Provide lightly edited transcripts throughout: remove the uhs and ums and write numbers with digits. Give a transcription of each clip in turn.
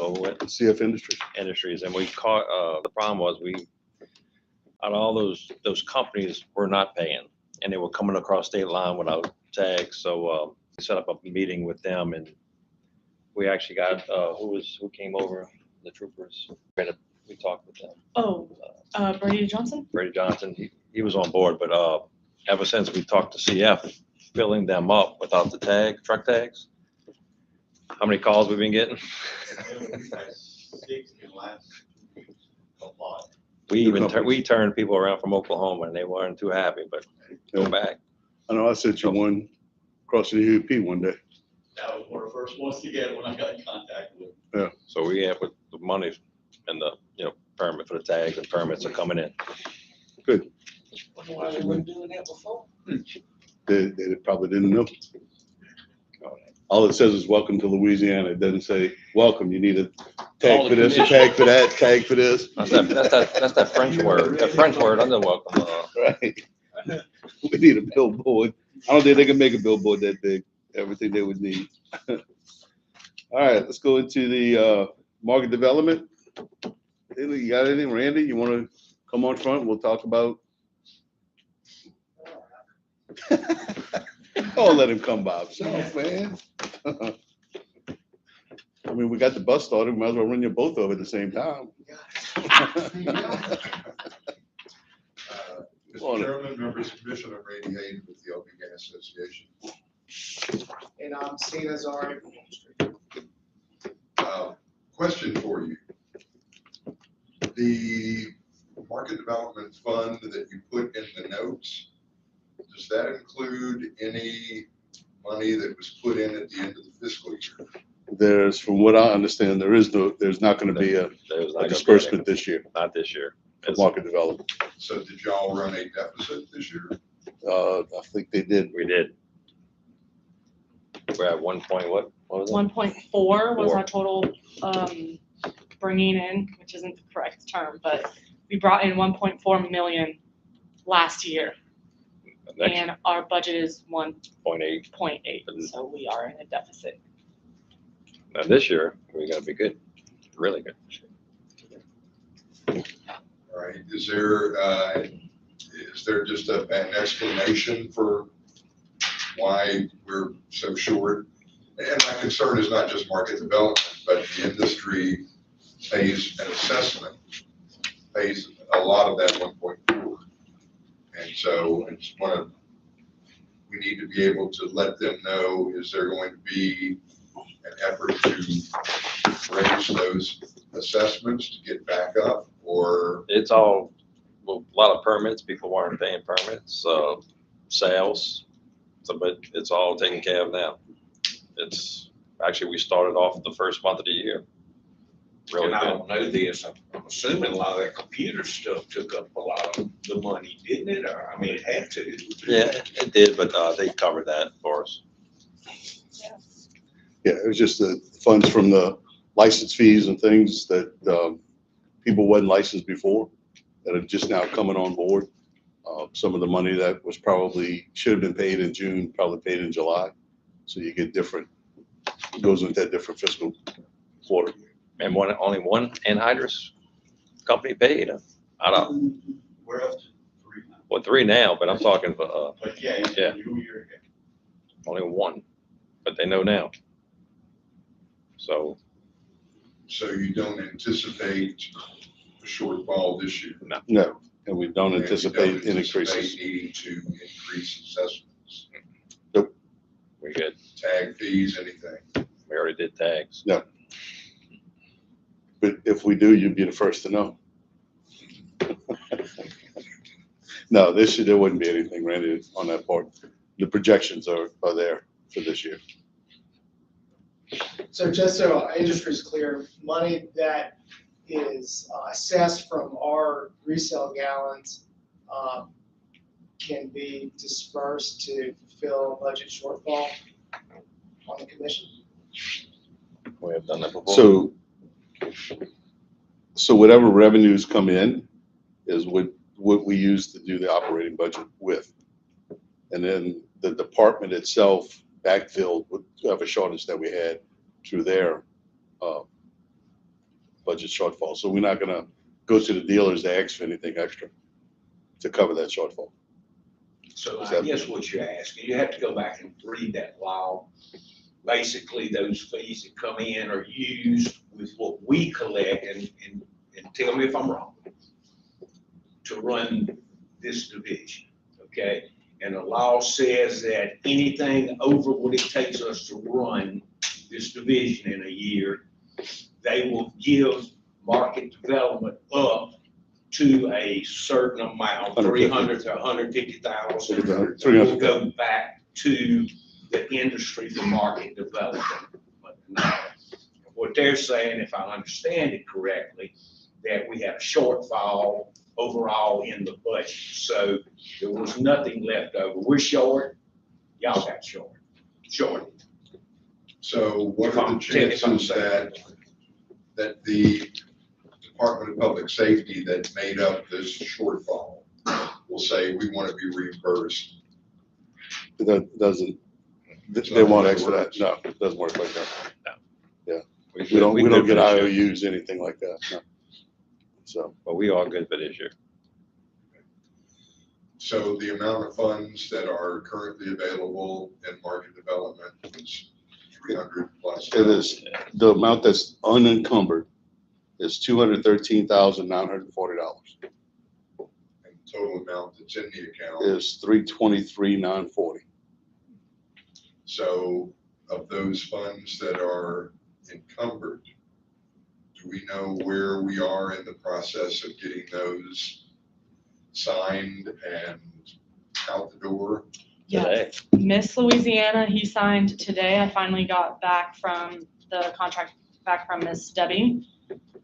over with, CF Industries. Industries, and we caught, the problem was out of all those companies were not paying, and they were coming across state line without tags, so, we set up a meeting with them, and we actually got, who came over, the troopers, we talked with them. Oh, Brady Johnson? Brady Johnson, he was on board, but ever since we talked to CF, filling them up without the truck tags, how many calls we've been getting? We turned people around from Oklahoma and they weren't too happy, but go back. I know I sent you one crossing the UP one day. That was one of the first ones to get when I got in contact with. Yeah. So we have with the money and the, permit for the tags and permits are coming in. Good. Wonder why they weren't doing that before. They probably didn't know. All it says is welcome to Louisiana. It doesn't say, welcome, you need a tag for this, a tag for that, tag for this. That's that French word. That French word, I'm welcome. Right. We need a billboard. I don't think they can make a billboard that big, everything they would need. All right, let's go into the market development. Haley, you got anything? Randy, you want to come on front? We'll talk about. Oh, let him come by himself, man. I mean, we got the bus started. We might as well run you both over at the same time. Mr. Chairman, members, Commissioner Randy Hayden with the LP Gas Association. And I'm Steve Azari from Industry. Question for you. The market development fund that you put in the notes, does that include any money that was put in at the end of the fiscal year? There's, from what I understand, there's not going to be a disbursement this year Not this year. for market development. So did y'all run a deficit this year? I think they did. We did. We're at 1 point, what was it? 1.4 was our total bringing in, which isn't the correct term, but we brought in 1.4 million last year, Next and our budget is 0.8. 1.8, so we are in a deficit. Now this year, we're gonna be good, really good. All right, is there just an explanation for why we're so short? And my concern is not just market development, but the industry pays an assessment, pays a lot of that 1.4. And so it's we need to be able to let them know, is there going to be an effort to raise those assessments to get back up, or? It's all, well, a lot of permits, people weren't paying permits, sales, but it's all taken care of now. It's, actually, we started off the first month of the year. Really And I good. don't know this, I'm assuming a lot of that computer stuff took up a lot of the money, didn't it? Or, I mean, it had to. Yeah, it did, but they covered that for us. Yeah, it was just the funds from the license fees and things that people wasn't licensed before that are just now coming on board. Some of the money that was should have been paid in June, probably paid in July. So you get goes into that different fiscal quarter. And only one anhydrous company paid. I don't, We're up to 3 now. well, 3 now, but I'm talking for, But yeah, Yeah. you're only 1, but they know now. So, So you don't anticipate a shortfall this year? No, and we don't And you anticipate don't increases. anticipate needing to increase assessments, we good. tag fees, anything? We already did tags. But if we do, you'd be the first to know. No, this year there wouldn't be anything, Randy, on that part. The projections are there for this year. So just so our industry's clear, money that is assessed from our resale gallons can be dispersed to fulfill a budget shortfall on the commission. We have done that before. So whatever revenues come in is what we use to do the operating budget with. And then the department itself backfilled whatever shortage that we had through their budget shortfall. So we're not gonna go to the dealers to ask for anything extra to cover that shortfall. So Is I that- guess what you're asking, you have to go back and read that law. Basically, those fees that come in are used with what we collect, and tell me if I'm wrong, to run this division, okay? And the law says that anything over what it takes us to run this division in a year, they will give market development up to a certain amount, 300 to 150,000. Will 300. go back to the industry for market development. But now, what they're saying, if I understand it correctly, that we had a shortfall overall in the budget. So there was nothing left over. We're short, y'all got short. So what If are I'm- the chances that the Department of Public Safety that made up this shortfall will say, we want to be reimbursed? That doesn't, they won't ask for that. No, it doesn't work like that. We don't good get for this year, IOUs, anything like that. No. So, but we are good for this year. So the amount of funds that are currently available in market development is 300 plus. it is, the amount that's unencumbered is $213,940. And the total amount that's in the account. Is $323,940. So of those funds that are encumbered, do we know where we are in the process of getting those signed and out the door? Today. Miss Louisiana, he signed today. I finally got back from the contract back from Miss Debbie.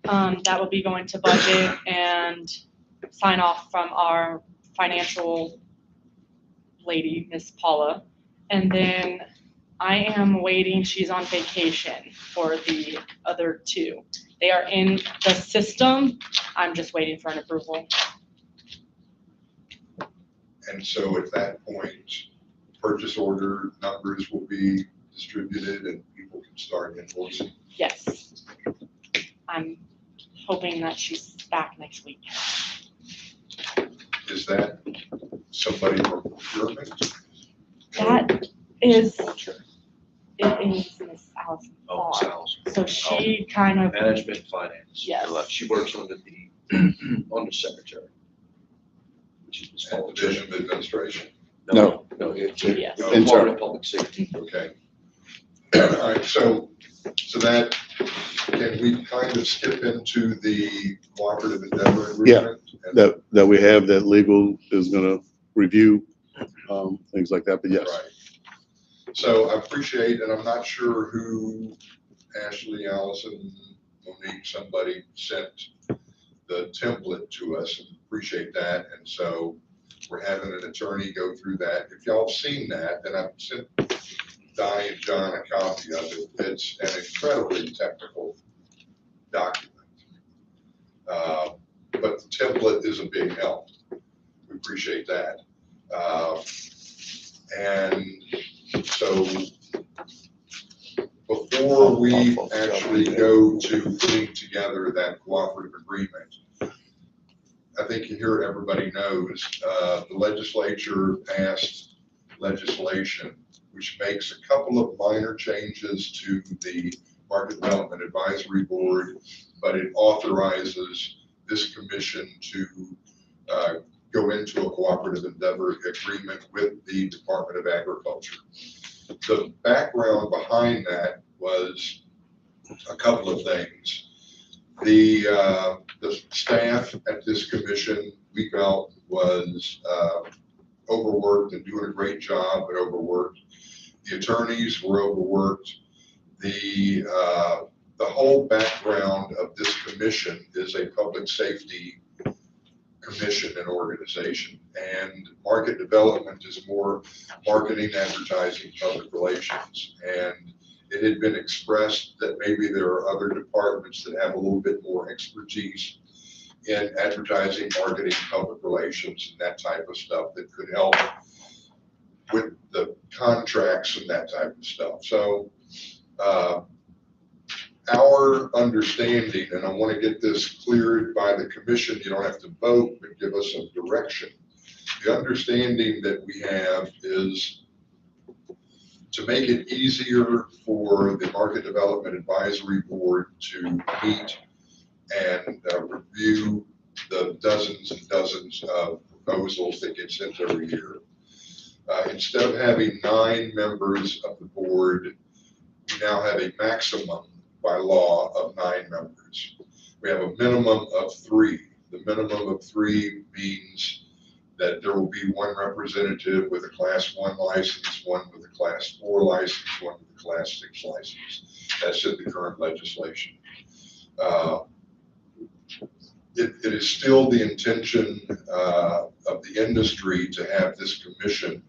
That will be going to budget and sign off from our financial lady, Miss Paula. And then I am waiting, she's on vacation for the other two. They are in the system. I'm just waiting for an approval. And so at that point, purchase order numbers will be distributed and people can start invoicing. Yes. I'm hoping that she's back next week. Is that somebody from procurement? That is, it is Miss Allison Oh, Farr. sales, So she kind of, management, finance. Yes. She works under the, under secretary. Which is Ms. And Paul. Division of Administration? No. No, it's yes. Department of Public Safety. Okay. All right, so that, can we kind of skip into the cooperative endeavor agreement? And- That we have, that legal is gonna review, things like that, but yes. Right. So I appreciate, and I'm not sure who, Ashley, Allison, Monique, somebody sent the template to us, and appreciate that. And so we're having an attorney go through that. If y'all have seen that, then I've sent Donnie and John a copy of it. It's an incredibly technical document. But the template is a big help. We appreciate that. And so before we actually go to putting together that cooperative agreement, I think here everybody knows, the legislature passed legislation which makes a couple of minor changes to the Market Development Advisory Board, but it authorizes this commission to go into a cooperative endeavor agreement with the Department of Agriculture. The background behind that was a couple of things. The staff at this commission, we felt, was overworked and doing a great job, but overworked. The attorneys were overworked. The whole background of this commission is a public safety commission and organization, and market development is more marketing, advertising, public relations. And it had been expressed that maybe there are other departments that have a little bit more expertise in advertising, marketing, public relations, and that type of stuff that could help with the contracts and that type of stuff. So our understanding, and I want to get this cleared by the commission, you don't have to vote, but give us some direction. The understanding that we have is to make it easier for the Market Development Advisory Board to meet and review the dozens and dozens of proposals that get sent every year. Instead of having 9 members of the board, we now have a maximum by law of 9 members. We have a minimum of 3. The minimum of 3 means that there will be 1 representative with a Class 1 license, 1 with a Class 4 license, 1 with a Class 6 license. That's in the current legislation. It is still the intention of the industry to have this commission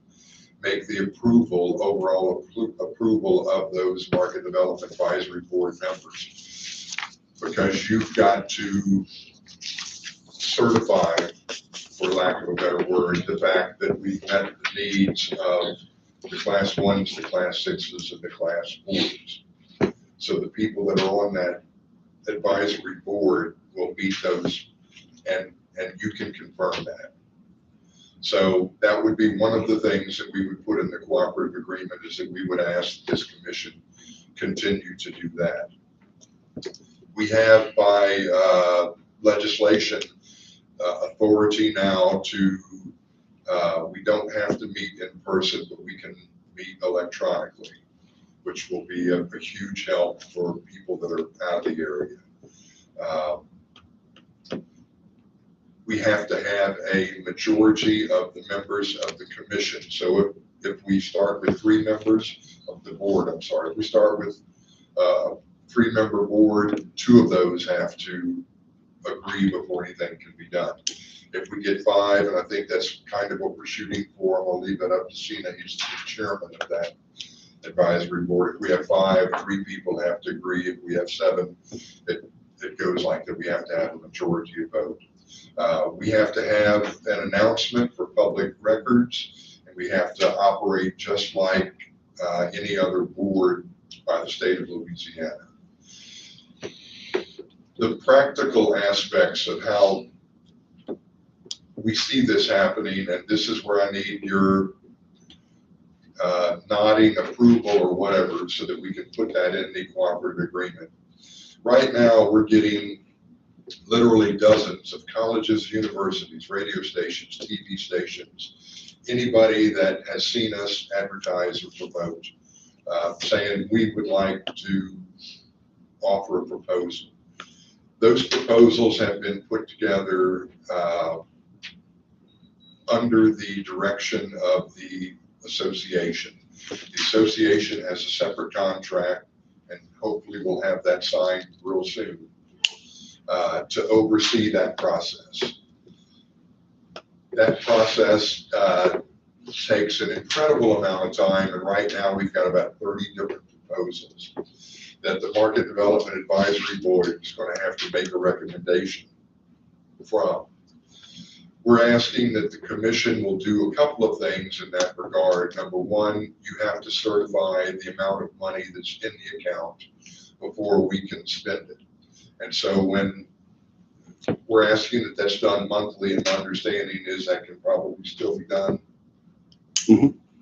make the overall approval of those Market Development Advisory Board members. Because you've got to certify, for lack of a better word, the fact that we've met the needs of the Class 1s, the Class 6s, and the Class 4s. So the people that are on that advisory board will meet those, and you can confirm that. So that would be one of the things that we would put in the cooperative agreement, is that we would ask this commission continue to do that. We have by legislation authority now to, we don't have to meet in person, but we can meet electronically, which will be a huge help for people that are out of the area. We have to have a majority of the members of the commission. So if we start with 3 members of the board, if we start with a 3-member board, 2 of those have to agree before anything can be done. If we get 5, and I think that's kind of what we're shooting for, I'm gonna leave it up to Sina, he's the chairman of that advisory board. If we have 5, 3 people have to agree. If we have 7, it goes like that. We have to have a majority vote. We have to have an announcement for public records, and we have to operate just like any other board by the state of Louisiana. The practical aspects of how we see this happening, and this is where I need your nodding approval or whatever, so that we can put that in the cooperative agreement. Right now, we're getting literally dozens of colleges, universities, radio stations, TV stations, anybody that has seen us advertise or promote, saying we would like to offer a proposal. Those proposals have been put together under the direction of the association. The association has a separate contract, and hopefully we'll have that signed real soon, to oversee that process. That process takes an incredible amount of time, and right now we've got about 30 different proposals that the Market Development Advisory Board is going to have to make a recommendation from. We're asking that the commission will do a couple of things in that regard. Number one, you have to certify the amount of money that's in the account before we can spend it. And so when we're asking that that's done monthly, and my understanding is that can probably still be done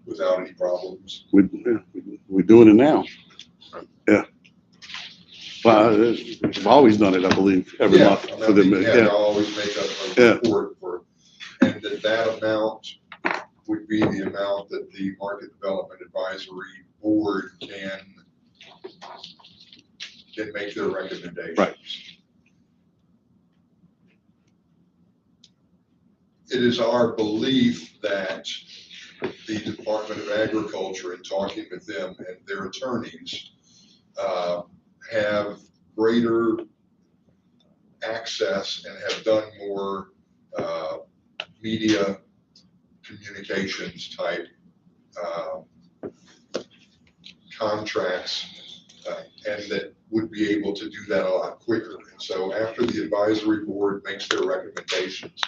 without any problems. We're doing it now. Yeah. Well, we've always done it, I believe, every month for them. I always make up a report for, and that amount would be the amount that the Market Development Advisory Board can make their recommendations. Right. It is our belief that the Department of Agriculture, in talking with them and their attorneys, have greater access and have done more media communications type contracts, and that would be able to do that a lot quicker. And so after the advisory board makes their recommendations,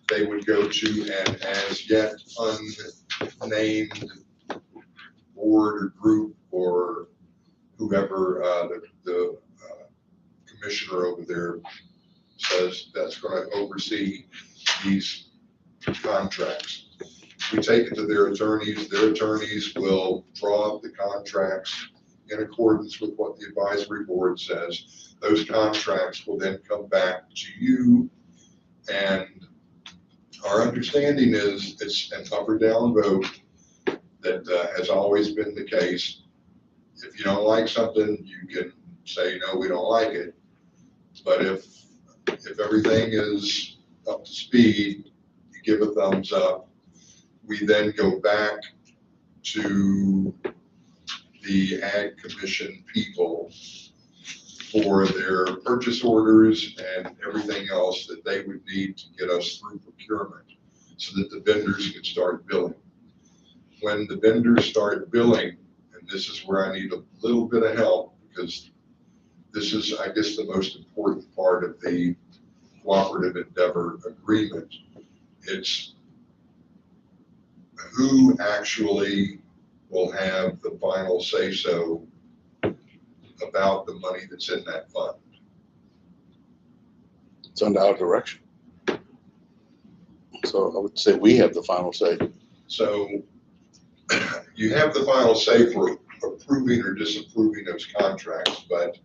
they would go to an as yet unnamed board or group or whoever the commissioner over there says that's gonna oversee these contracts. We take it to their attorneys will draw up the contracts in accordance with what the advisory board says. Those contracts will then come back to you, and our understanding is it's an up or down vote that has always been the case. If you don't like something, you can say, no, we don't like it. But if everything is up to speed, you give a thumbs up. We then go back to the Ag Commission people for their purchase orders and everything else that they would need to get us through procurement so that the vendors can start billing. When the vendors start billing, and this is where I need a little bit of help because this is, I guess, the most important part of the cooperative endeavor agreement. It's who actually will have the final say-so about the money that's in that fund. It's under our direction. So I would say we have the final say. So you have the final say for approving or disapproving those contracts, but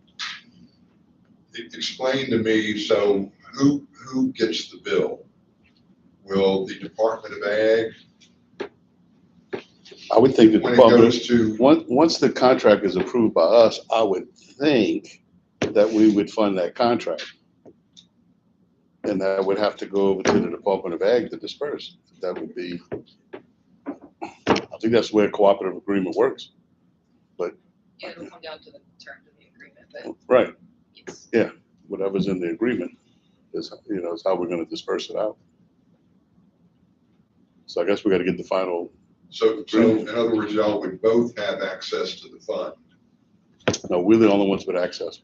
explain to me, so who gets the bill? Will the Department of Ag, I would think that when it Department, goes to, once the contract is approved by us, I would think that we would fund that contract. And that would have to go over to the Department of Ag to disperse. That would be, I think that's where cooperative agreement works. Yeah, it'll come down to the terms of the agreement, but Right, yes. whatever's in the agreement is, is how we're gonna disperse it out. So I guess we gotta get the final, so in other words, y'all would both have access to the fund. no, we're the only ones with access.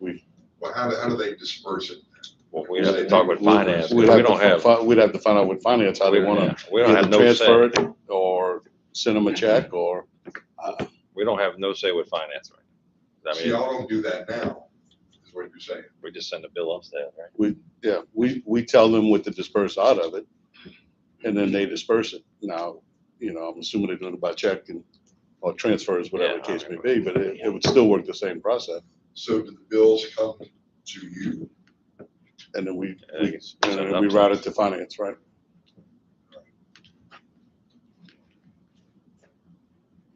Well, how do they disperse it? Well, we'd have to talk with finance. 'Cause We'd We don't have, We'd have to find out with finance how they wanna we don't have either no transfer say. it or send them a check or, We don't have no say with finance, right? I See, mean, y'all don't do that now, is what you're saying. we just send a bill upstairs, right? yeah, we tell them what to disperse out of it. And then they disperse it. Now, I'm assuming they're doing it by check or transfers, whatever the Yeah, case may be, but it would still work the same process. So do the bills come to you? And then we And they can send it and we up route it to finance, right?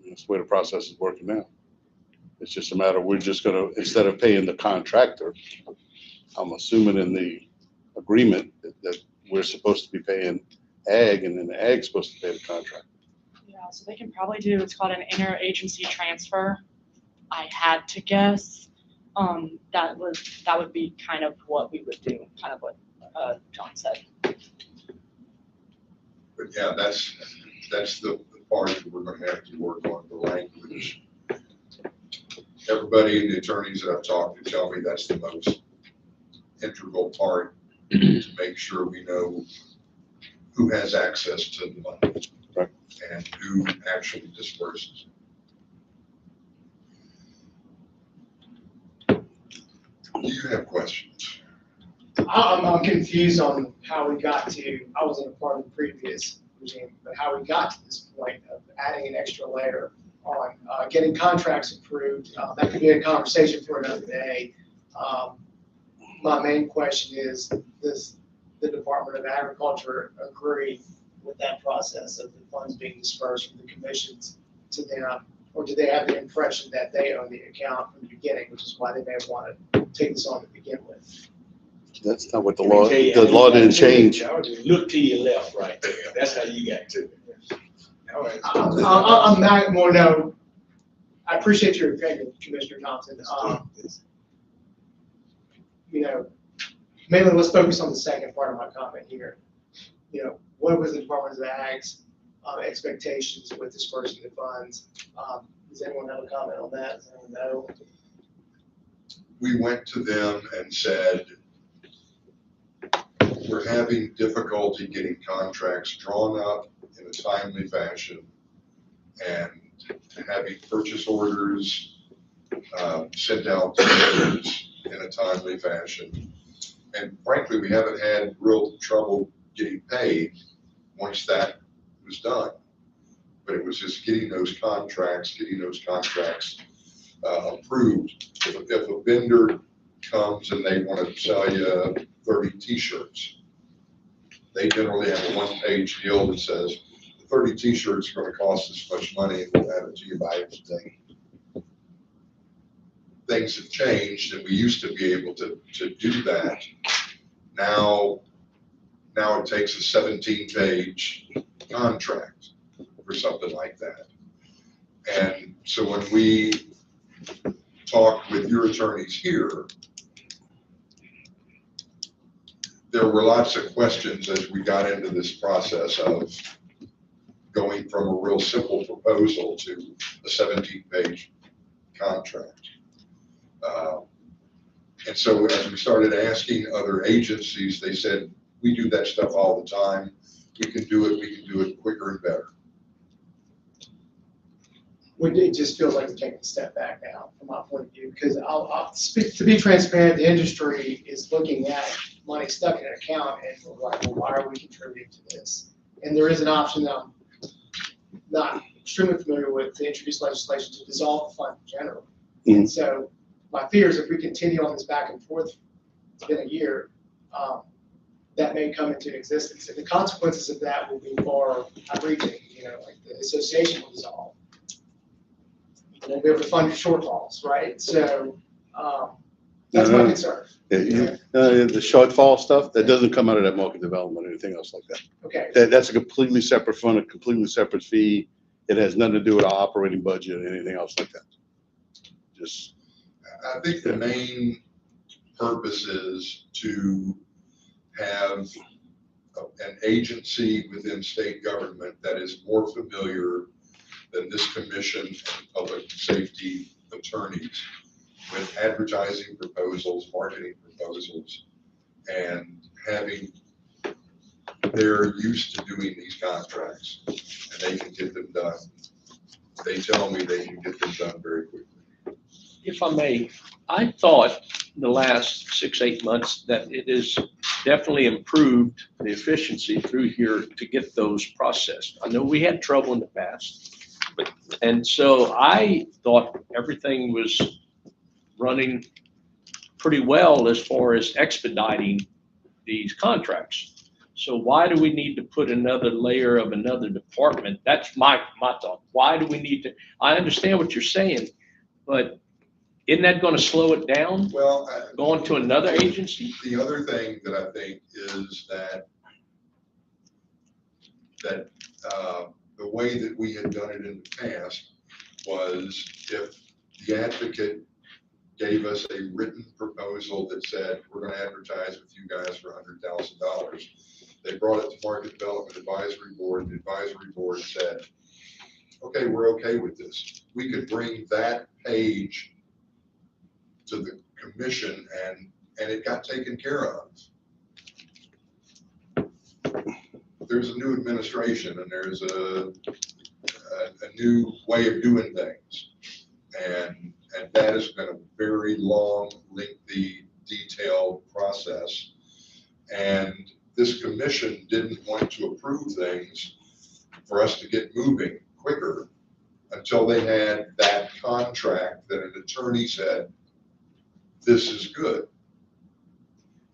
That's the way the process is working now. It's just a matter, we're just gonna, instead of paying the contractor, I'm assuming in the agreement that we're supposed to be paying Ag, and then the Ag's supposed to pay the contract. Yeah, so they can probably do, it's called an interagency transfer. I had to guess. That would be kind of what we would do, kind of what John said. But yeah, that's the part that we're gonna have to work on, the language. Everybody and the attorneys that I've talked to tell me that's the most integral part to make sure we know who has access to the money Right. and who actually disperses. Do you have questions? I'm confused on how we got to, I wasn't a part of the previous regime, but how we got to this point of adding an extra layer on getting contracts approved. That could be a conversation for another day. My main question is, does the Department of Agriculture agree with that process of the funds being dispersed from the commissions to them? Or do they have the impression that they own the account from the beginning, which is why they may want to take this on to begin with? That's not what the Let me law, tell you, the law didn't change. Look to your left right there. That's how you got to it. All right. I'm not more, no, I appreciate your opinion, Commissioner Thompson. Mainly let's focus on the second part of my comment here. What was the Department of Ag's expectations with dispersing the funds? Does anyone have a comment on that? Does anyone know? We went to them and said, we're having difficulty getting contracts drawn up in a timely fashion and having purchase orders sent out to vendors in a timely fashion. And frankly, we haven't had real trouble getting paid once that was done. But it was just getting those contracts approved. If a vendor comes and they want to sell you 30 t-shirts, they generally have a one-page deal that says, the 30 t-shirts are going to cost this much money, and we'll have it to you by today. Things have changed, and we used to be able to do that. Now it takes a 17-page contract for something like that. And so when we talk with your attorneys here, there were lots of questions as we got into this process of going from a real simple proposal to a 17-page contract. And so as we started asking other agencies, they said, we do that stuff all the time. We can do it quicker and better. It just feels like we're taking a step back now, from my point of view, because I'll speak, to be transparent, the industry is looking at money stuck in an account, and we're like, well, why are we contributing to this? And there is an option that I'm not extremely familiar with, to introduce legislation to dissolve the fund in general. Mhm. And so my fear is if we continue on this back and forth, it's been a year, that may come into existence. And the consequences of that will be far reaching, like the association will dissolve. We'll be able to fund your shortfalls, right? So that's my concern. The shortfall stuff, that doesn't come out of that market development or anything else like that. Okay. That's a completely separate fund, a completely separate fee. It has nothing to do with our operating budget or anything else like that. Just. I think the main purpose is to have an agency within state government that is more familiar than this commission and public safety attorneys with advertising proposals, marketing proposals, and they're used to doing these contracts, and they can get them done. They tell me they can get them done very quickly. If I may, I thought the last 6-8 months that it has definitely improved the efficiency through here to get those processed. I know we had trouble in the past, and so I thought everything was running pretty well as far as expediting these contracts. So why do we need to put another layer of another department? That's my thought. Why do we need to? I understand what you're saying, but isn't that going to slow it down? Well, Going to another agency? the other thing that I think is that the way that we had done it in the past was if the advocate gave us a written proposal that said, we're going to advertise with you guys for $100,000. They brought it to Market Development Advisory Board. The advisory board said, okay, we're okay with this. We could bring that page to the commission and it got taken care of. There's a new administration and there's a new way of doing things. And that has been a very long, lengthy, detailed process. And this commission didn't want to approve things for us to get moving quicker until they had that contract that an attorney said, this is good.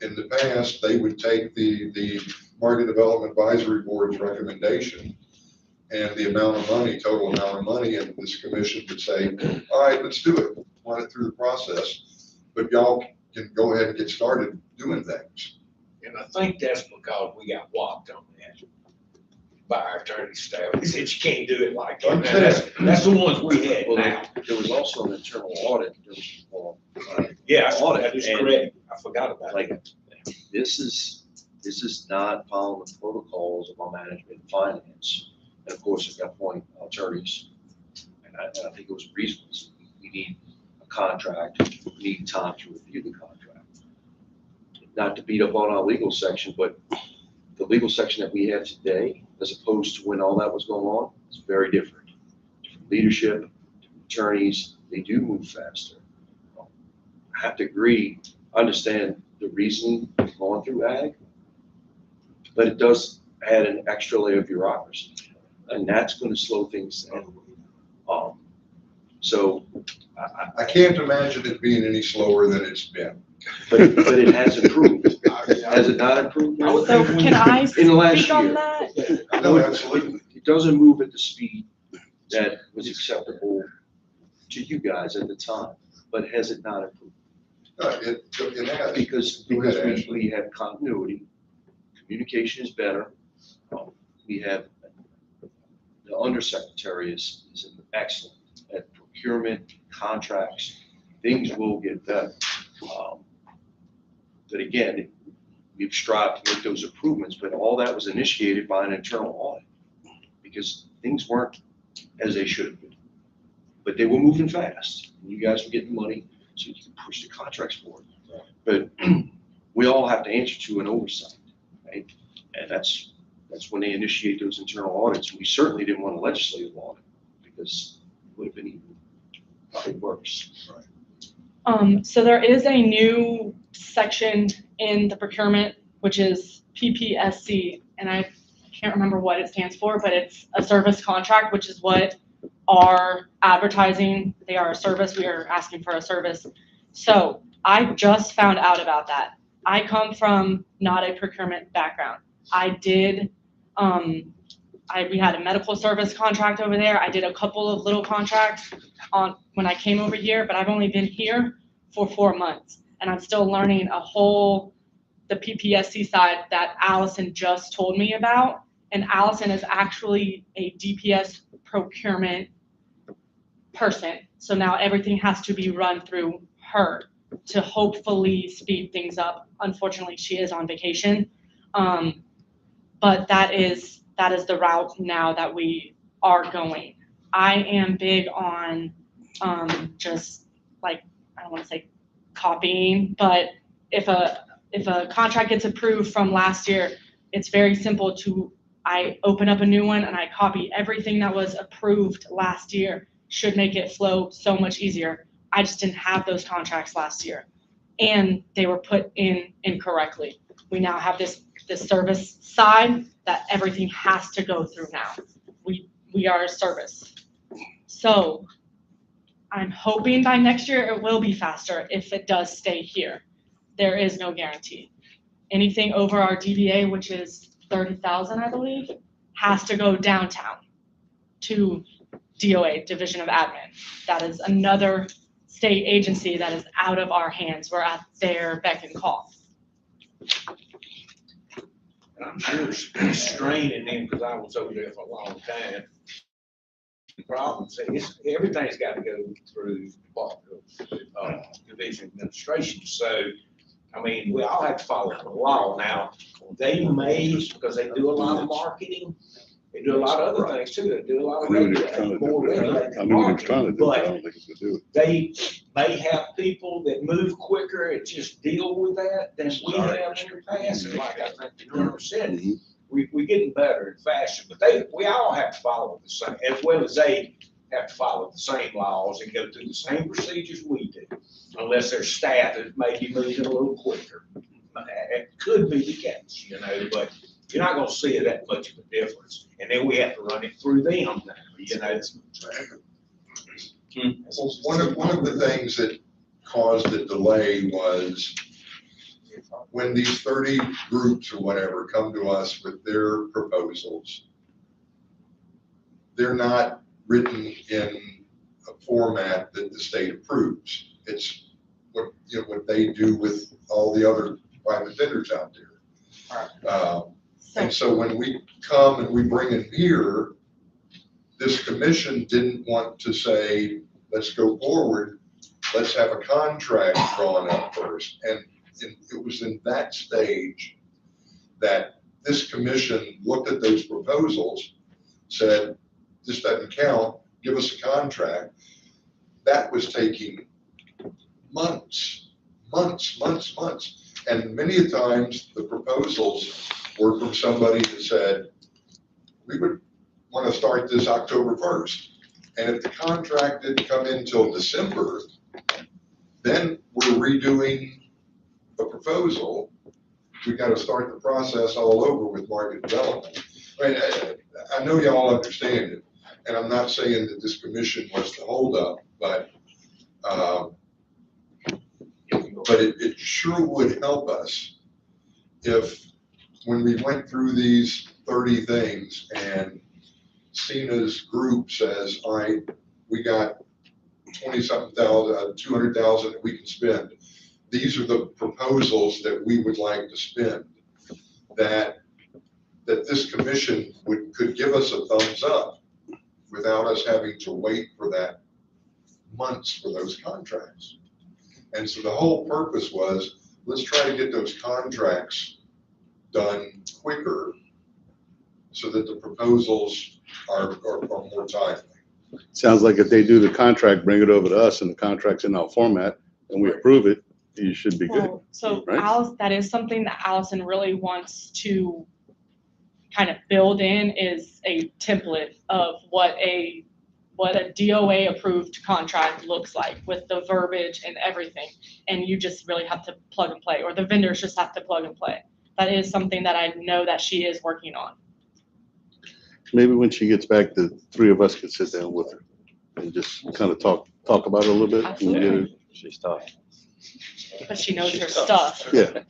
In the past, they would take the Market Development Advisory Board's recommendation and the amount of money, total amount of money, and this commission would say, all right, let's do it. Run it through the process, but y'all can go ahead and get started doing things. And I think that's because we got whopped on that by our attorney staff. They said you can't do it like that. Now, that's the ones we had Well, now. there was also an internal audit. There was, Yeah, audit, that is and- correct. I forgot about like, that. this is not following the protocols of our management and finance. And of course, at that point, attorneys, and I think it was reasonable. We need a contract, we need time to review the contract. Not to beat up on our legal section, but the legal section that we have today, as opposed to when all that was going on, is very different. Different leadership, different attorneys, they do move faster. I have to agree, understand the reason going through ag, but it does add an extra layer of bureaucracy, and that's going to slow things down. So, I can't imagine it being any slower than it's been. but it has improved. Has it not improved? So can I In the last speak on year. that? No, absolutely. It doesn't move at the speed that was acceptable to you guys at the time, but has it not improved? No, it has. Because Go ahead, Ashley. we have continuity, communication is better. We have, the undersecretary is excellent at procurement, contracts, things will get better. But again, we've strived to make those improvements, but all that was initiated by an internal audit because things weren't as they should have been. But they were moving fast. You guys were getting money, so you can push the contracts forward. But we all have to answer to an oversight, right? And that's when they initiate those internal audits. We certainly didn't want a legislative audit because it would have been even probably worse. So there is a new section in the procurement, which is PPSC, and I can't remember what it stands for, but it's a service contract, which is what our advertising, they are a service, we are asking for a service. So I just found out about that. I come from not a procurement background. I did, we had a medical service contract over there. I did a couple of little contracts when I came over here, but I've only been here for 4 months. And I'm still learning the PPSC side that Allison just told me about. And Allison is actually a DPS procurement person. So now everything has to be run through her to hopefully speed things up. Unfortunately, she is on vacation. But that is the route now that we are going. I am big on just like, I don't want to say copying, but if a contract gets approved from last year, it's very simple I open up a new one and I copy everything that was approved last year. Should make it flow so much easier. I just didn't have those contracts last year and they were put in incorrectly. We now have this service side that everything has to go through now. We are a service. So I'm hoping by next year it will be faster if it does stay here. There is no guarantee. Anything over our DBA, which is 30,000, I believe, has to go downtown to DOA, Division of Admin. That is another state agency that is out of our hands. We're at their beck and call. And I'm sure it's straining them because I was over there for a long time. The problem is everything's got to go through Division Administration. So, I mean, we all have to follow the law. Now, they may, because they do a lot of marketing, they do a lot of other things too. They do a lot of more regulated marketing, but they may have people that move quicker and just deal with that than we have in the past. And like I think the number said, we're getting better and faster, but we all have to follow the same, as well as they have to follow the same laws and go through the same procedures we do, unless their staff is maybe moving a little quicker. It could be the case, but you're not gonna see that much of a difference. And then we have to run it through them, One of the things that caused the delay was when these 30 groups or whatever come to us with their proposals, they're not written in a format that the state approves. It's what they do with all the other private vendors out there. And so when we come and we bring in here, this commission didn't want to say, let's go forward, let's have a contract drawn up first. And it was in that stage that this commission looked at those proposals, said, this doesn't count, give us a contract. That was taking months. And many times the proposals were from somebody that said, we would want to start this October 1st. And if the contract didn't come in till December, Then we're redoing a proposal. We gotta start the process all over with market development. I mean, I know y'all understand it, and I'm not saying that this commission was the holdup, but it sure would help us if, when we went through these 30 things and Cena's group says, all right, we got 20-something thousand, 200,000 that we can spend. These are the proposals that we would like to spend, that this commission could give us a thumbs up without us having to wait for that months for those contracts. And so the whole purpose was, let's try to get those contracts done quicker so that the proposals are more timely. Sounds like if they do the contract, bring it over to us and the contract's in our format and we approve it, you should be good. Well, so right? Alice, that is something that Allison really wants to kind of build in, is a template of what a DOA approved contract looks like with the verbiage and everything. And you just really have to plug and play, or the vendors just have to plug and play. That is something that I know that she is working on. Maybe when she gets back, the three of us could sit down with her and just kind of talk about it a little bit. And get it. Absolutely. She's tough. But she knows She's her tough. stuff. Yeah.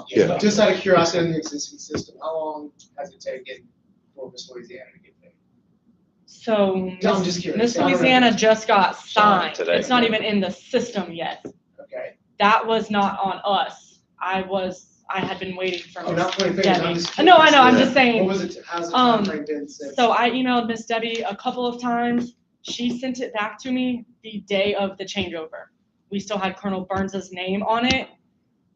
Yeah. Just out of curiosity, in the existing system, how long has it taken for Miss Louisiana to get paid? So No, I'm just curious. Miss I don't know. Louisiana just got signed. Today. It's not even in the system yet. Okay. That was not on us. I had been waiting for Oh, Miss not putting fingers, I'm Debbie. just No, I know, I'm Yeah. just What saying. was it, how's the Um, timeframe been since? So I emailed Miss Debbie a couple of times. She sent it back to me the day of the changeover. We still had Colonel Burns's name on it.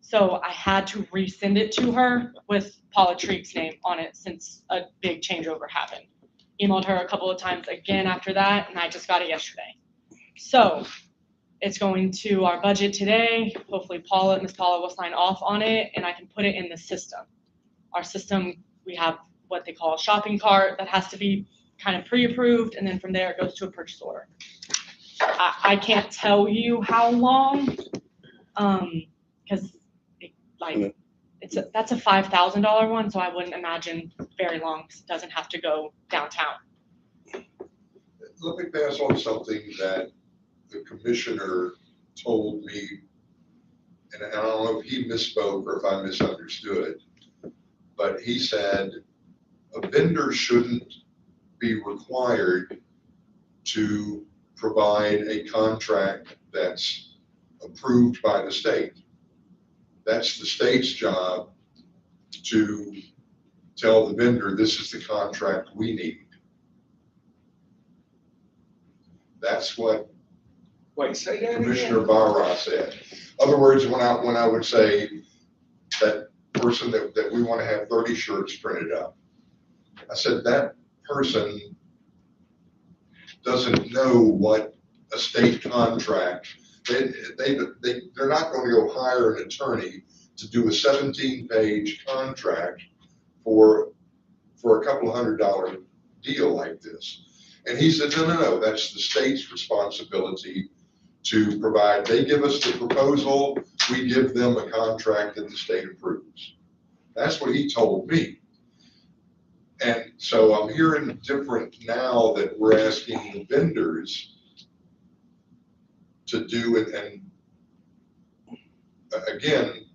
So I had to resend it to her with Paula Treek's name on it since a big changeover happened. Emailed her a couple of times again after that, and I just got it yesterday. So it's going to our budget today. Hopefully Miss Paula will sign off on it and I can put it in the system. Our system, we have what they call a shopping cart that has to be kind of pre-approved, and then from there it goes to a purchase order. I can't tell you how long, because that's a $5,000 one, so I wouldn't imagine very long, 'cause it doesn't have to go downtown. Let me pass on something that the commissioner told me, and I don't know if he misspoke or if I misunderstood, but he said a vendor shouldn't be required to provide a contract that's approved by the state. That's the state's job to tell the vendor, this is the contract we need. That's what Wait, say that Commissioner again. Barra said. Other words, when I would say that person that we want to have 30 shirts printed up, I said that person doesn't know what a state contract, they're not going to go hire an attorney to do a 17-page contract for a couple $100 deal like this. And he said, no, that's the state's responsibility to provide. They give us the proposal, we give them a contract that the state approves. That's what he told me. And so I'm hearing different now that we're asking the vendors to do it. And again,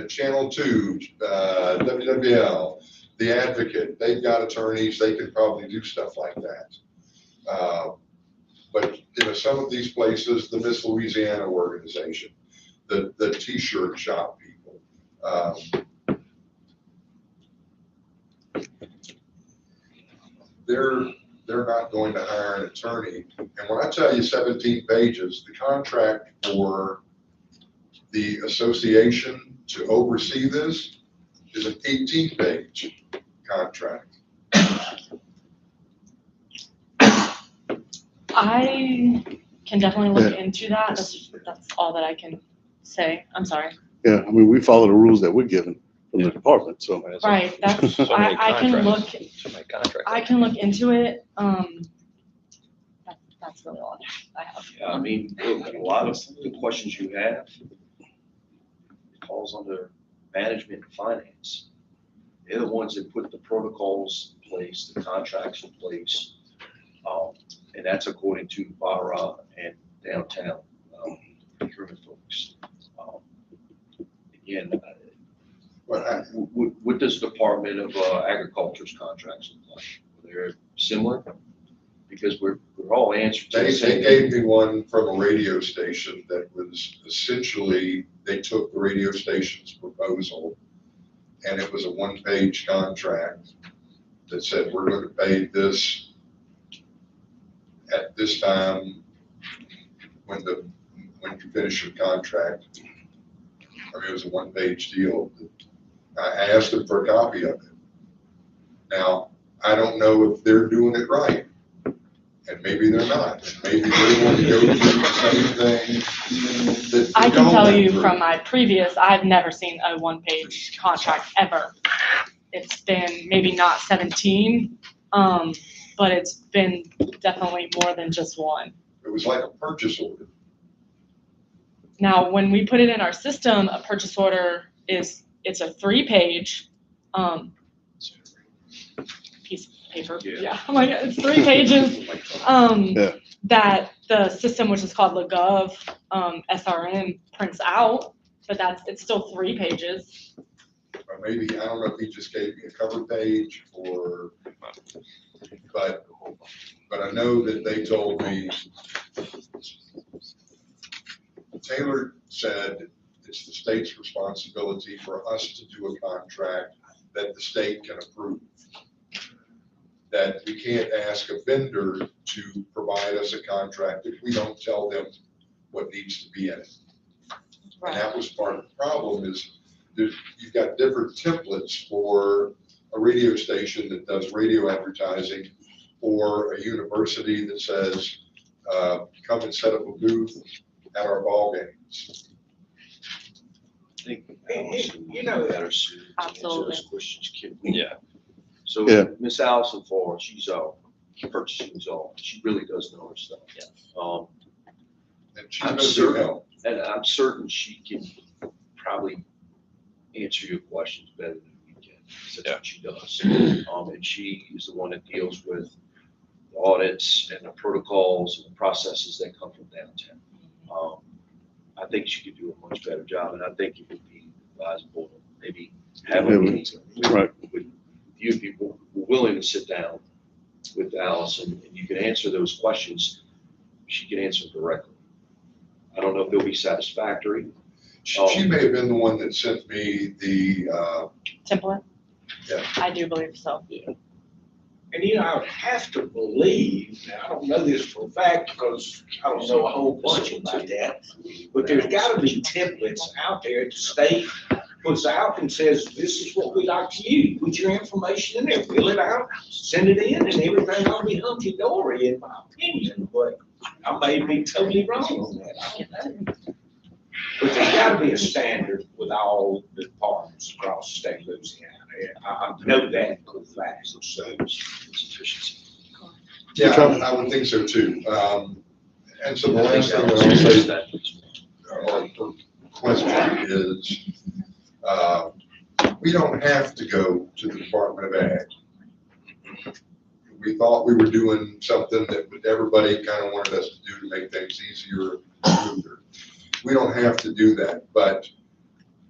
Channel 2, WWL, The Advocate, they've got attorneys, they could probably do stuff like that. But some of these places, the Miss Louisiana organization, the T-shirt shop people, they're not going to hire an attorney. And when I tell you 17 pages, the contract for the association to oversee this is an 18-page contract. I can definitely look into that. That's all that I can say. I'm sorry. Yeah, I mean, we follow the rules that we're given from the department, so. Right, that's, So many I can look, contracts. So many contracts. I can look into it. That's really all I have. Yeah, I mean, look, a lot of the questions you have falls under management and finance. They're the ones that put the protocols in place, the contracts in place. And that's according to VARA and downtown procurement folks. Again, But I, what does Department of Agriculture's contracts look like? They're similar? Because we're all answering to the They same. gave me one from a radio station that was essentially, they took the radio station's proposal, and it was a one-page contract that said, we're going to pay this at this time when you finish your contract. I mean, it was a one-page deal. I asked them for a copy of it. Now, I don't know if they're doing it right. And maybe they're not, and maybe they want to go through the same thing that. I can y'all tell went you through. from my previous, I've never seen a one-page contract ever. It's been maybe not 17, but it's been definitely more than just one. It was like a purchase order. Now, when we put it in our system, a purchase order it's a 3-page, piece of paper. Yeah. Yeah, I'm like, it's 3 pages. Yeah. That the system, which is called LeGov, SRM, prints out, but it's still 3 pages. Or maybe, I don't know if he just gave me a cover page or, but I know that they told me, Taylor said it's the state's responsibility for us to do a contract that the state can approve. That we can't ask a vendor to provide us a contract if we don't tell them what needs to be in it. And that was part of the problem is that you've got different templates for a radio station that does radio advertising or a university that says, come and set up a booth at our ball games. I think You know, better suited to answer Absolutely. those questions, Kim. Yeah. So Yeah. Miss Allison Farr, she's purchasing all. She really does know her stuff. Yes. And she's I'm been a certain- good help. And I'm certain she can probably answer your questions better than we can. 'Cause that's what she does. And she is the one that deals with the audits and the protocols and the processes that come from downtown. I think she could do a much better job, and I think it would be advisable to maybe have a Yeah, meeting right. with you people who are willing to sit down with Allison, and you can answer those questions. She can answer directly. I don't know if they'll be satisfactory. She may have been the one that sent me the, Template? Yeah. I do believe so. and you know, I would have to believe, now I don't know this for a fact because I don't know a whole bunch about that, but there's gotta be templates out there the state puts out and says, this is what we like to use. Put your information in there, fill it out, send it in, and everything ought to be hunky-dory in my opinion, but I may be totally wrong on that. I don't know. But there's gotta be a standard with all the departments across the state of Louisiana. I know that for a fact. So it's efficiency. yeah, I would think so too. And so the last thing that I'll say, or question is, we don't have to go to the Department of Ag. We thought we were doing something that everybody kind of wanted us to do to make things easier, smoother. We don't have to do that, but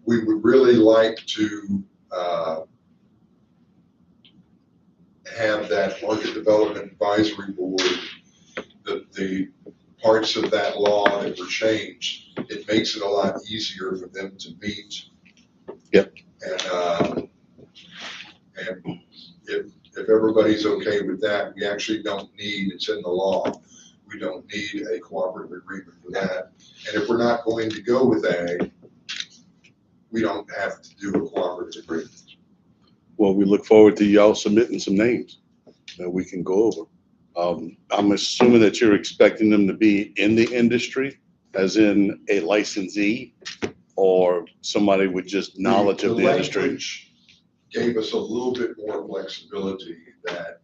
we would really like to have that Market Development Advisory Board, the parts of that law that were changed, it makes it a lot easier for them to meet. Yep. And if everybody's okay with that, we actually don't need, it's in the law, we don't need a cooperative agreement for that. And if we're not going to go with ag, we don't have to do a cooperative agreement. Well, we look forward to y'all submitting some names that we can go over. I'm assuming that you're expecting them to be in the industry, as in a licensee, or somebody with just knowledge of the industry. language Gave us a little bit more flexibility that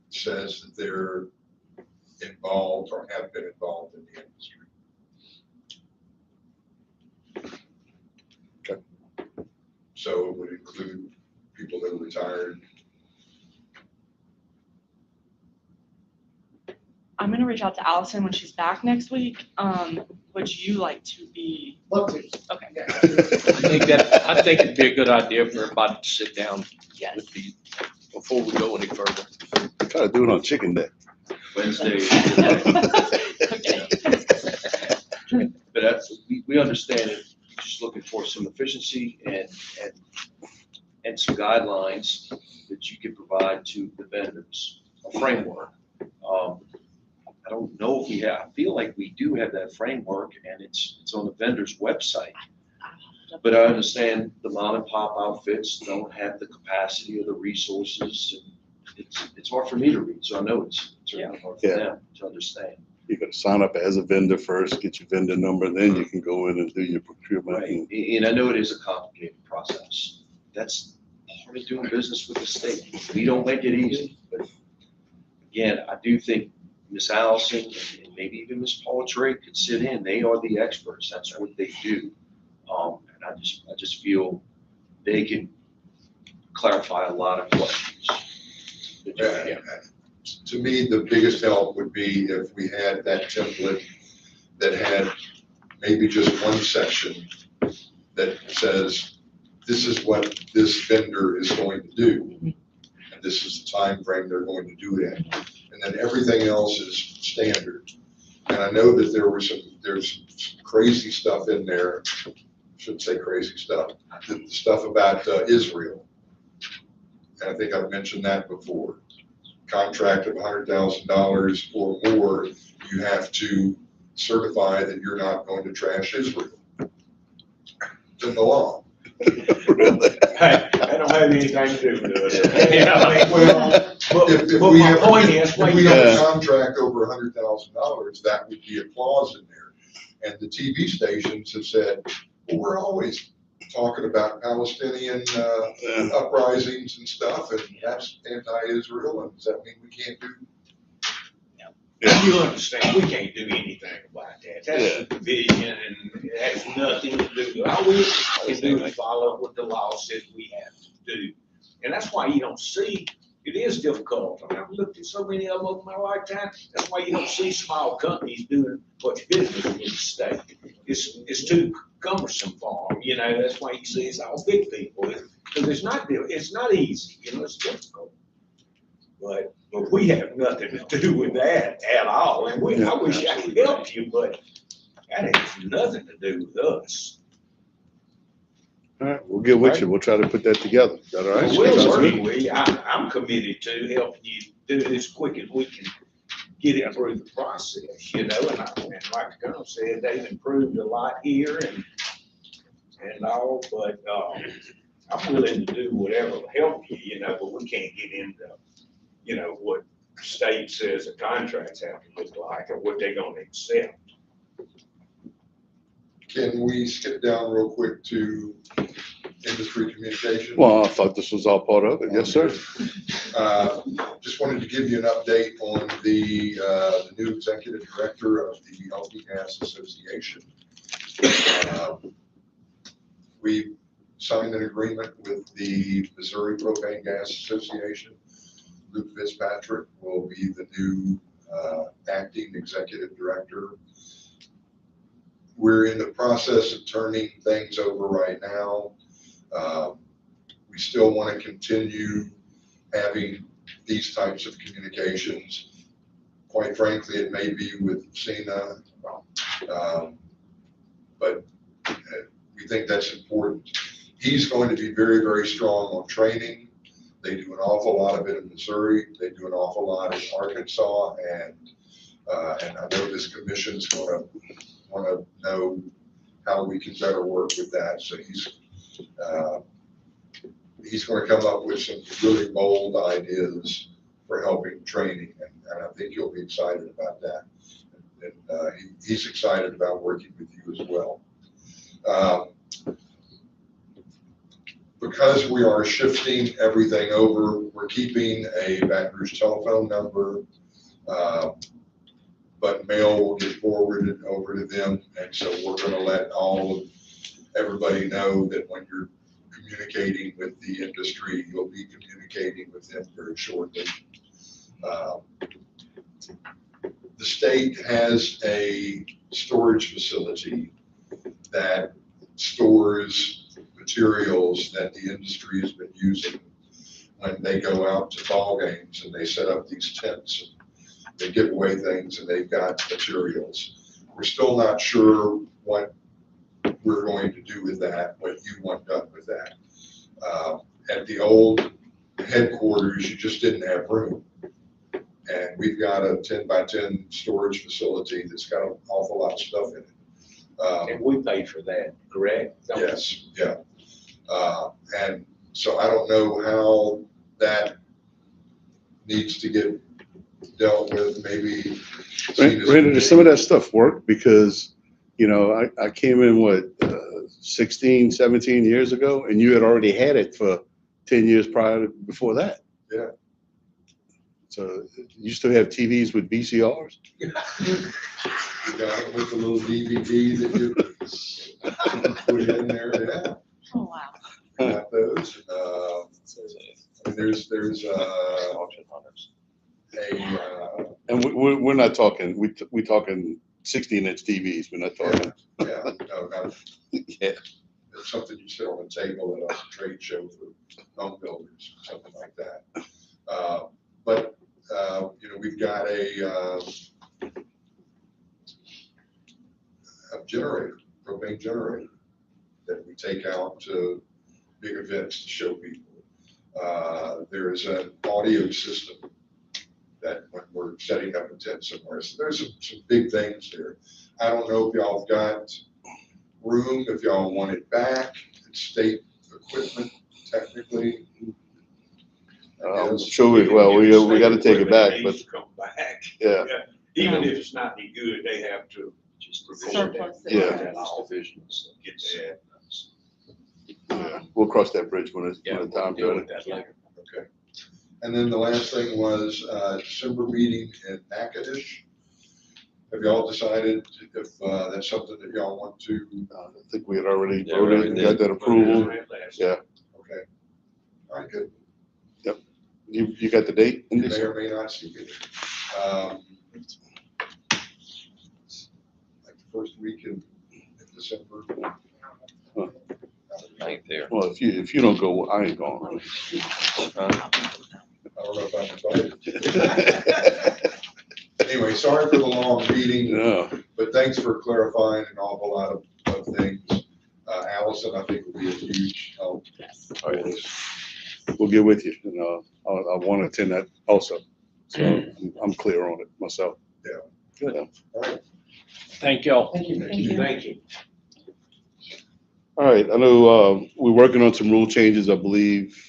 says that they're involved or have been involved in the industry. Okay. So it would include people that are retired. I'm gonna reach out to Allison when she's back next week. Would you like to be, Love to. okay, Yeah. I think it'd be a good idea for everybody to sit down yes. with the, before we go any further. Try to do it on chicken day. Wednesday. Okay. But that's, we understand it, you're just looking for some efficiency and some guidelines that you can provide to the vendors, a framework. I don't know if we have, I feel like we do have that framework and it's on the vendor's website. But I understand the mom and pop outfits don't have the capacity or the resources. And it's hard for me to read, so I know it's certainly hard for Yeah. them to understand. You gotta sign up as a vendor first, get your vendor number, then you can go in and do your procurement. Right, and- and I know it is a complicated process. That's part of doing business with the state. We don't make it easy, but again, I do think Miss Allison and maybe even Miss Paula Trey could sit in. They are the experts. That's what they do. And I just feel they can clarify a lot of questions. that you have. To me, the biggest help would be if we had that template that had maybe just one section that says, this is what this vendor is going to do. And this is the time frame they're going to do it in. And then everything else is standard. And I know that there's some crazy stuff in there. Shouldn't say crazy stuff. The stuff about Israel. And I think I've mentioned that before. Contract of $100,000 or more, you have to certify that you're not going to trash Israel. It's in the law. Really? Hey, that don't have anything to do with it. You know, I mean, Well, but if but we my have, point is, if we have a Yeah. contract over $100,000, that would be a clause in there. And the TV stations have said, well, we're always talking about Palestinian Yeah. uprisings and stuff, and that's anti-Israel, and does that mean we can't do? you understand, we can't do anything about that. That's the division and it has nothing to do with, all we can do is follow what the law says we have to do. And that's why you don't see, it is difficult. I mean, I've looked at so many of them over my lifetime. That's why you don't see small companies doing much business in the state. It's too cumbersome for them, you know, that's why you see it's all big people. Because it's not easy, you know, it's difficult. But we have nothing to do with that at all. And I wish I could help you, but that has nothing to do with us. All right, we'll get with you. We'll try to put that together. Is that all right? We're Sounds good? working with you. I'm committed to helping you do it as quick as we can get it through the process, you know, and like the Colonel said, they've improved a lot here and all, but, I'm willing to do whatever will help you, you know, but we can't get into, you know, what the state says the contracts have to look like or what they're gonna accept. Can we skip down real quick to industry communication? Well, I thought this was all part of it. Yes, sir. Just wanted to give you an update on the new executive director of the LP Gas Association. We signed an agreement with the Missouri Propane Gas Association. Luke Fitzpatrick will be the new acting executive director. We're in the process of turning things over right now. We still want to continue having these types of communications. Quite frankly, it may be with Cena, but we think that's important. He's going to be very, very strong on training. They do an awful lot of it in Missouri. They do an awful lot in Arkansas, and I know this commission is going to want to know how we can better work with that. So he's going to come up with some really bold ideas for helping training, and I think you'll be excited about that. And he's excited about working with you as well. Because we are shifting everything over, we're keeping a Baton Rouge telephone number. but mail will get forwarded over to them. And so we're gonna let everybody know that when you're communicating with the industry, you'll be communicating with them very shortly. The state has a storage facility that stores materials that the industry has been using when they go out to ball games and they set up these tents. They give away things and they've got materials. We're still not sure what we're going to do with that, what you want done with that. At the old headquarters, you just didn't have room. And we've got a 10 by 10 storage facility that's got an awful lot of stuff in it. And we paid for that, correct? Yes, yeah. And so I don't know how that needs to get dealt with, maybe. Brandon, does some of that stuff work? Because, you know, I came in, 16, 17 years ago, and you had already had it for 10 years before that. Yeah. So you still have TVs with VCRs? You got it with the little DVD that you put in there, yeah. Oh, wow. Got those. And there's And we're not talking, we're talking 16-inch TVs. We're not talking. yeah, no, not, Yeah. it's something you sit on a table at a trade show for home builders, something like that. But, you know, we've got a generator, propane generator that we take out to big events to show people. There's an audio system that when we're setting up a tent somewhere, so there's some big things there. I don't know if y'all got room, if y'all want it back, it's state equipment technically. Sure, we got to take it back, but Come back. yeah. Even if it's not any good, they have to just Surplus it. Yeah. that off. Get that. Yeah, we'll cross that bridge when the time's Deal ready. with that later. Okay. And then the last thing was December meeting in Natchitoches. Have y'all decided if that's something that y'all want to? I think we had already Yeah, we voted already and did. got that approval. Yeah. Okay. All right, good. You got the date? You may or may not see it. Like the first week in December. Ninth there. Well, if you don't go, I ain't going. I don't know if I'm invited. Anyway, sorry for the long meeting, Yeah. but thanks for clarifying an awful lot of things. Allison, I think will be a huge help. All right. We'll get with you, and I want to attend that also. So I'm clear on it myself. Good. All right. Thank y'all. Thank you. Thank you. Thank you. All right, I know we're working on some rule changes. I believe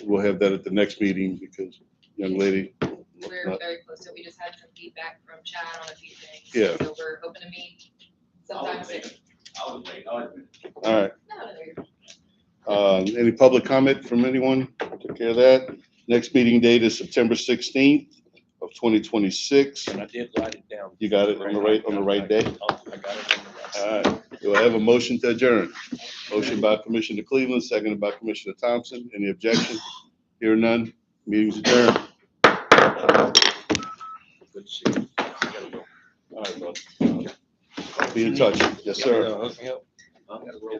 we'll have that at the next meeting because young lady. We're very close to it. We just had some feedback from Chad on a few things. Yeah. So we're hoping to meet sometime soon. All right. No, you're- Any public comment from anyone? Take care of that. Next meeting date is September 16th of 2026. And I did write it down. You got it on the right day? I got it on the right. All right. Do I have a motion to adjourn? Motion by Commissioner Cleveland, seconded by Commissioner Thompson. Any objection? Hear none. Meeting's adjourned. Good to see you. I gotta go. All right, brother. Be in touch. Yes, sir. Hook me up. I gotta roll.